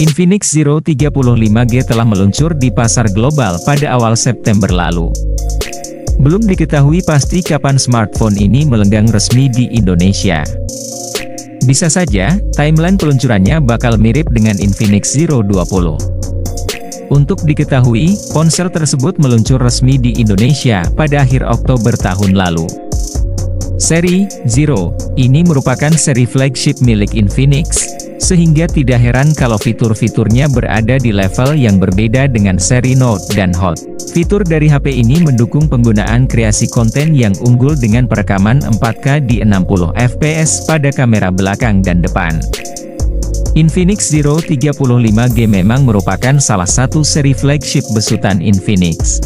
Infinix Zero 35G telah meluncur di pasar global pada awal September lalu. Belum diketahui pasti kapan smartphone ini melenggang resmi di Indonesia. Bisa saja, timeline peluncurannya bakal mirip dengan Infinix Zero 20. Untuk diketahui, ponsel tersebut meluncur resmi di Indonesia pada akhir Oktober tahun lalu. Seri Zero ini merupakan seri flagship milik Infinix, sehingga tidak heran kalau fitur-fiturnya berada di level yang berbeda dengan seri Note dan Hot. Fitur dari HP ini mendukung penggunaan kreasi konten yang unggul dengan perekaman 4K di 60 fps pada kamera belakang dan depan. Infinix Zero 35G memang merupakan salah satu seri flagship besutan Infinix.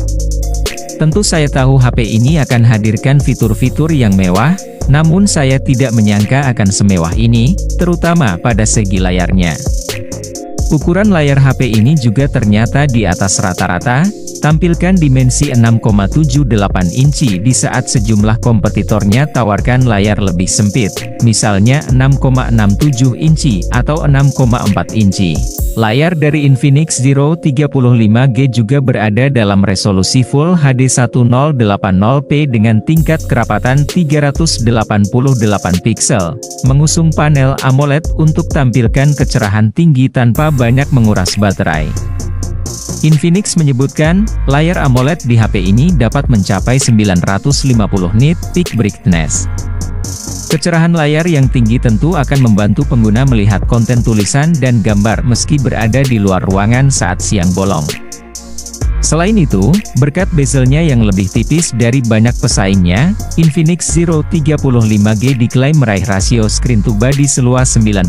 Tentu saya tahu HP ini akan hadirkan fitur-fitur yang mewah, namun saya tidak menyangka akan semewah ini, terutama pada segi layarnya. Ukuran layar HP ini juga ternyata di atas rata-rata, tampilkan dimensi 6,78 inci di saat sejumlah kompetitornya tawarkan layar lebih sempit, misalnya 6,67 inci atau 6,4 inci. Layar dari Infinix Zero 35G juga berada dalam resolusi Full HD 1080p dengan tingkat kerapatan 388 piksel, mengusung panel AMOLED untuk tampilkan kecerahan tinggi tanpa banyak menguras baterai. Infinix menyebutkan, layar AMOLED di HP ini dapat mencapai 950 nit peak brightness. Kecerahan layar yang tinggi tentu akan membantu pengguna melihat konten tulisan dan gambar meski berada di luar ruangan saat siang bolong. Selain itu, berkat bezelnya yang lebih tipis dari banyak pesaingnya, Infinix Zero 35G diklaim meraih rasio screen to body seluas 92,7%.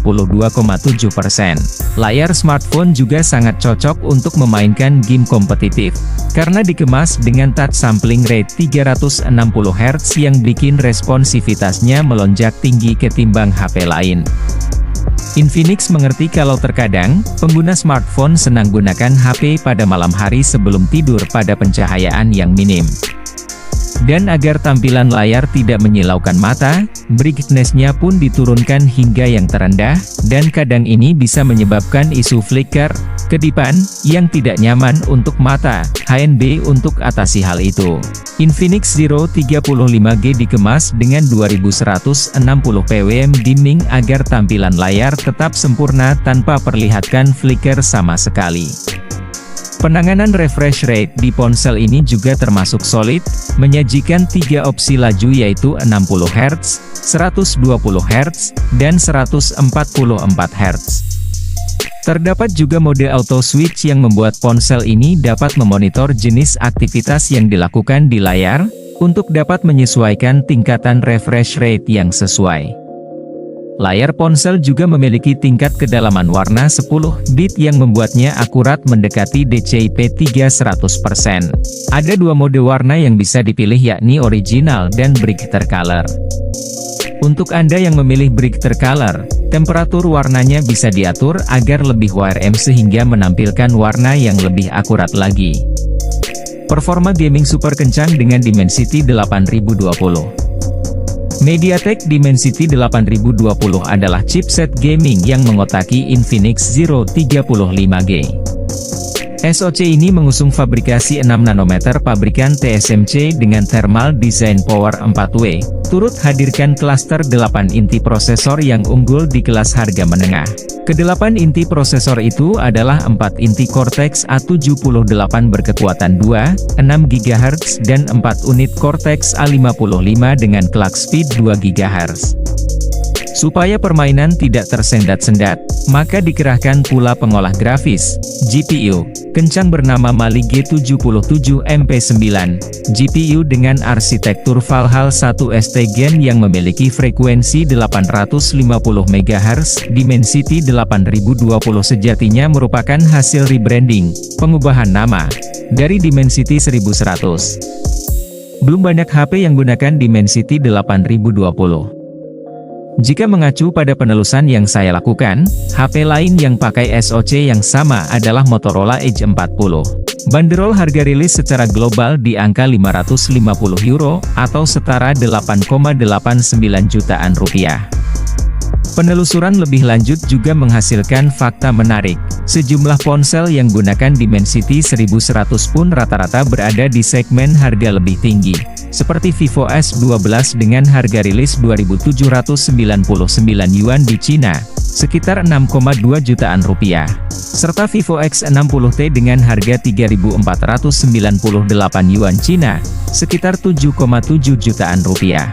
Layar smartphone juga sangat cocok untuk memainkan game kompetitif, karena dikemas dengan touch sampling rate 360 Hz yang bikin responsivitasnya melonjak tinggi ketimbang HP lain. Infinix mengerti kalau terkadang, pengguna smartphone senang gunakan HP pada malam hari sebelum tidur pada pencahayaan yang minim. Dan agar tampilan layar tidak menyilaukan mata, brightness-nya pun diturunkan hingga yang terendah, dan kadang ini bisa menyebabkan isu flicker, kedipan, yang tidak nyaman untuk mata. HNB untuk atasi hal itu, Infinix Zero 35G dikemas dengan 2160 pwm dimming agar tampilan layar tetap sempurna tanpa perlihatkan flicker sama sekali. Penanganan refresh rate di ponsel ini juga termasuk solid, menyajikan 3 opsi laju yaitu 60 Hz, 120 Hz, dan 144 Hz. Terdapat juga mode auto switch yang membuat ponsel ini dapat memonitor jenis aktivitas yang dilakukan di layar, untuk dapat menyesuaikan tingkatan refresh rate yang sesuai. Layar ponsel juga memiliki tingkat kedalaman warna 10 bit yang membuatnya akurat mendekati DCI-P3 100%. Ada 2 mode warna yang bisa dipilih yakni original dan brighter color. Untuk Anda yang memilih brighter color, temperatur warnanya bisa diatur agar lebih warm sehingga menampilkan warna yang lebih akurat lagi. Performa gaming super kencang dengan Dimensity 8020. MediaTek Dimensity 8020 adalah chipset gaming yang mengotaki Infinix Zero 35G. SoC ini mengusung fabrikasi 6 nanometer pabrikan TSMC dengan thermal design power 4W, turut hadirkan klaster 8 inti prosesor yang unggul di kelas harga menengah. Ke-8 inti prosesor itu adalah 4 inti Cortex A78 berkekuatan 2, 6 GHz dan 4 unit Cortex A55 dengan clock speed 2 GHz. Supaya permainan tidak tersendat-sendat, maka dikerahkan pula pengolah grafis, GPU, kencang bernama Mali G77MP9, GPU dengan arsitektur Valhalla 1 ST Gen yang memiliki frekuensi 850 MHz, Dimensity 8020 sejatinya merupakan hasil rebranding, pengubahan nama, dari Dimensity 1100. Belum banyak HP yang gunakan Dimensity 8020. Jika mengacu pada penelusuran yang saya lakukan, HP lain yang pakai SoC yang sama adalah Motorola Edge 40. Bandrol harga rilis secara global di angka €550 atau setara 8,89 jutaan rupiah. Penelusuran lebih lanjut juga menghasilkan fakta menarik. Sejumlah ponsel yang gunakan Dimensity 1100 pun rata-rata berada di segmen harga lebih tinggi, seperti Vivo S12 dengan harga rilis 2.799 yuan di Cina, sekitar 6,2 jutaan rupiah, serta Vivo X60T dengan harga 3.498 yuan Cina, sekitar 7,7 jutaan rupiah.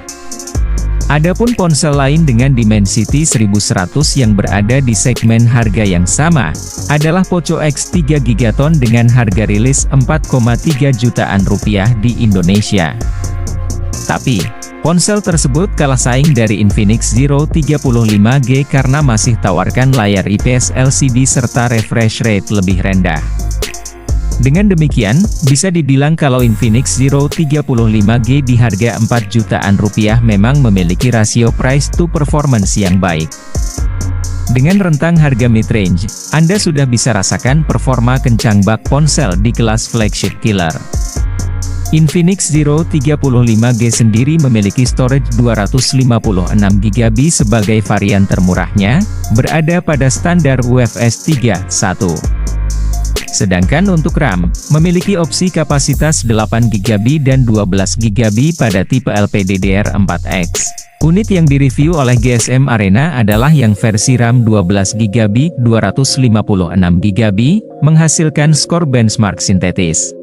Adapun ponsel lain dengan Dimensity 1100 yang berada di segmen harga yang sama, adalah Poco X3 Gigaton dengan harga rilis 4,3 jutaan rupiah di Indonesia. Tapi, ponsel tersebut kalah saing dari Infinix Zero 35G karena masih tawarkan layar IPS LCD serta refresh rate lebih rendah. Dengan demikian, bisa dibilang kalau Infinix Zero 35G di harga 4 jutaan rupiah memang memiliki rasio price to performance yang baik. Dengan rentang harga mid-range, Anda sudah bisa rasakan performa kencang bak ponsel di kelas flagship killer. Infinix Zero 35G sendiri memiliki storage 256GB sebagai varian termurahnya, berada pada standar UFS 3.1. Sedangkan untuk RAM, memiliki opsi kapasitas 8GB dan 12GB pada tipe LPDDR4X. Unit yang direview oleh GSM Arena adalah yang versi RAM 12GB 256GB, menghasilkan skor benchmark sintetis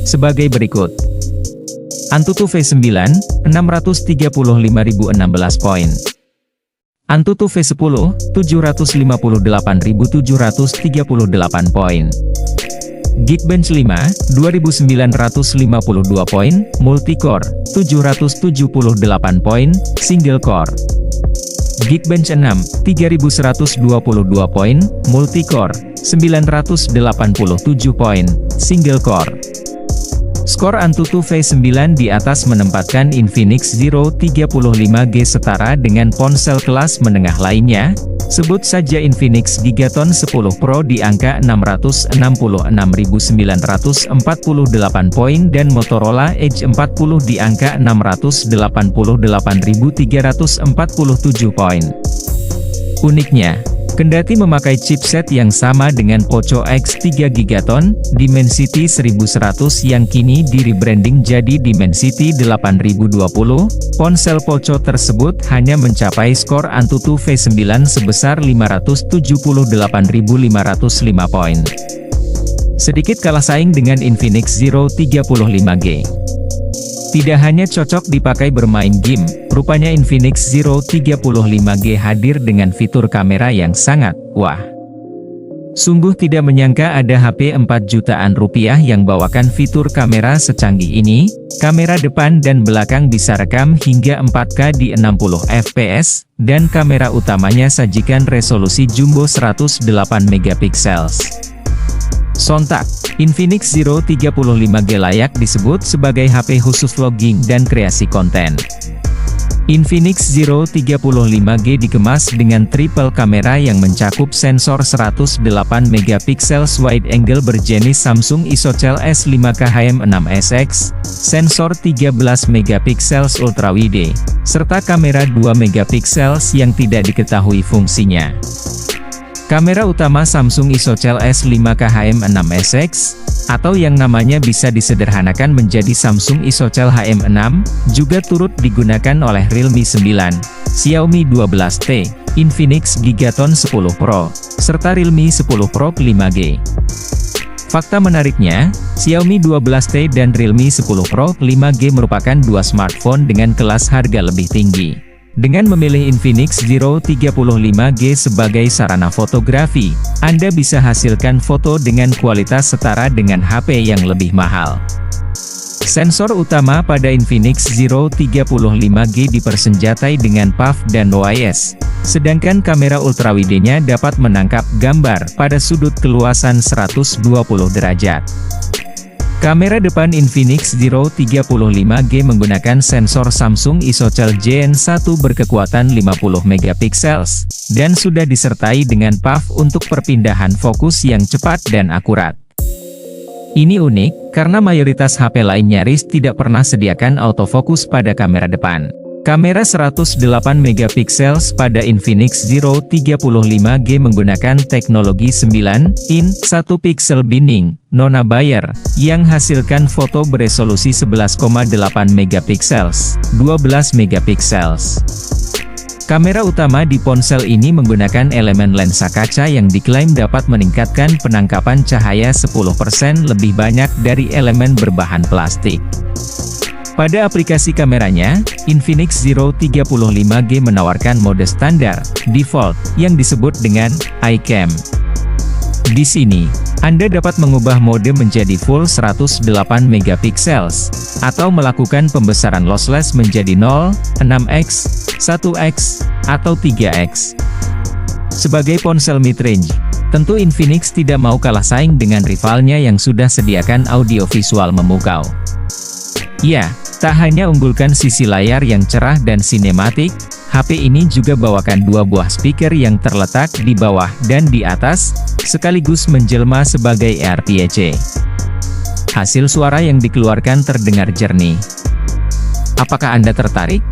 sebagai berikut. Antutu V9, 635.016 poin. Antutu V10, 758.738 poin. Geekbench 5, 2.952 poin, multicore, 778 poin, single core. Geekbench 6, 3.122 poin, multicore, 987 poin, single core. Skor Antutu V9 di atas menempatkan Infinix Zero 35G setara dengan ponsel kelas menengah lainnya, sebut saja Infinix Gigaton 10 Pro di angka 666.948 poin dan Motorola Edge 40 di angka 688.347 poin. Uniknya, kendati memakai chipset yang sama dengan Poco X3 Gigaton, Dimensity 1100 yang kini di-rebranding jadi Dimensity 8020, ponsel Poco tersebut hanya mencapai skor Antutu V9 sebesar 578.505 poin. Sedikit kalah saing dengan Infinix Zero 35G. Tidak hanya cocok dipakai bermain game, rupanya Infinix Zero 35G hadir dengan fitur kamera yang sangat wah. Sungguh tidak menyangka ada HP 4 jutaan rupiah yang bawakan fitur kamera secanggih ini. Kamera depan dan belakang bisa rekam hingga 4K di 60 fps, dan kamera utamanya sajikan resolusi jumbo 108 megapiksel. Sontak, Infinix Zero 35G layak disebut sebagai HP khusus vlogging dan kreasi konten. Infinix Zero 35G dikemas dengan triple kamera yang mencakup sensor 108 megapiksel wide angle berjenis Samsung ISOCELL S5K HM6SX, sensor 13 megapiksel ultra wide, serta kamera 2 megapiksel yang tidak diketahui fungsinya. Kamera utama Samsung ISOCELL S5K HM6SX, atau yang namanya bisa disederhanakan menjadi Samsung ISOCELL HM6, juga turut digunakan oleh Realme 9, Xiaomi 12T, Infinix Gigaton 10 Pro, serta Realme 10 Pro 5G. Fakta menariknya, Xiaomi 12T dan Realme 10 Pro 5G merupakan dua smartphone dengan kelas harga lebih tinggi. Dengan memilih Infinix Zero 35G sebagai sarana fotografi, Anda bisa hasilkan foto dengan kualitas setara dengan HP yang lebih mahal. Sensor utama pada Infinix Zero 35G dipersenjatai dengan PAF dan OIS, sedangkan kamera ultrawide-nya dapat menangkap gambar pada sudut keluasan 120 derajat. Kamera depan Infinix Zero 35G menggunakan sensor Samsung ISOCELL Gen1 berkekuatan 50 megapiksel, dan sudah disertai dengan PAF untuk perpindahan fokus yang cepat dan akurat. Ini unik, karena mayoritas HP lain nyaris tidak pernah sediakan autofocus pada kamera depan. Kamera 108 megapiksel pada Infinix Zero 35G menggunakan teknologi 9:1 pixel binning, Nona Bayer, yang hasilkan foto beresolusi 11,8 megapiksel, 12 megapiksel. Kamera utama di ponsel ini menggunakan elemen lensa kaca yang diklaim dapat meningkatkan penangkapan cahaya 10% lebih banyak dari elemen berbahan plastik. Pada aplikasi kameranya, Infinix Zero 35G menawarkan mode standar, default, yang disebut dengan iCam. Di sini, Anda dapat mengubah mode menjadi full 108 megapiksel, atau melakukan pembesaran lossless menjadi 0, 6x, 1x, atau 3x. Sebagai ponsel mid-range, tentu Infinix tidak mau kalah saing dengan rivalnya yang sudah sediakan audiovisual memukau. Ya, tak hanya unggulkan sisi layar yang cerah dan sinematik, HP ini juga bawakan dua buah speaker yang terletak di bawah dan di atas, sekaligus menjelma sebagai AirPC. Hasil suara yang dikeluarkan terdengar jernih. Apakah Anda tertarik?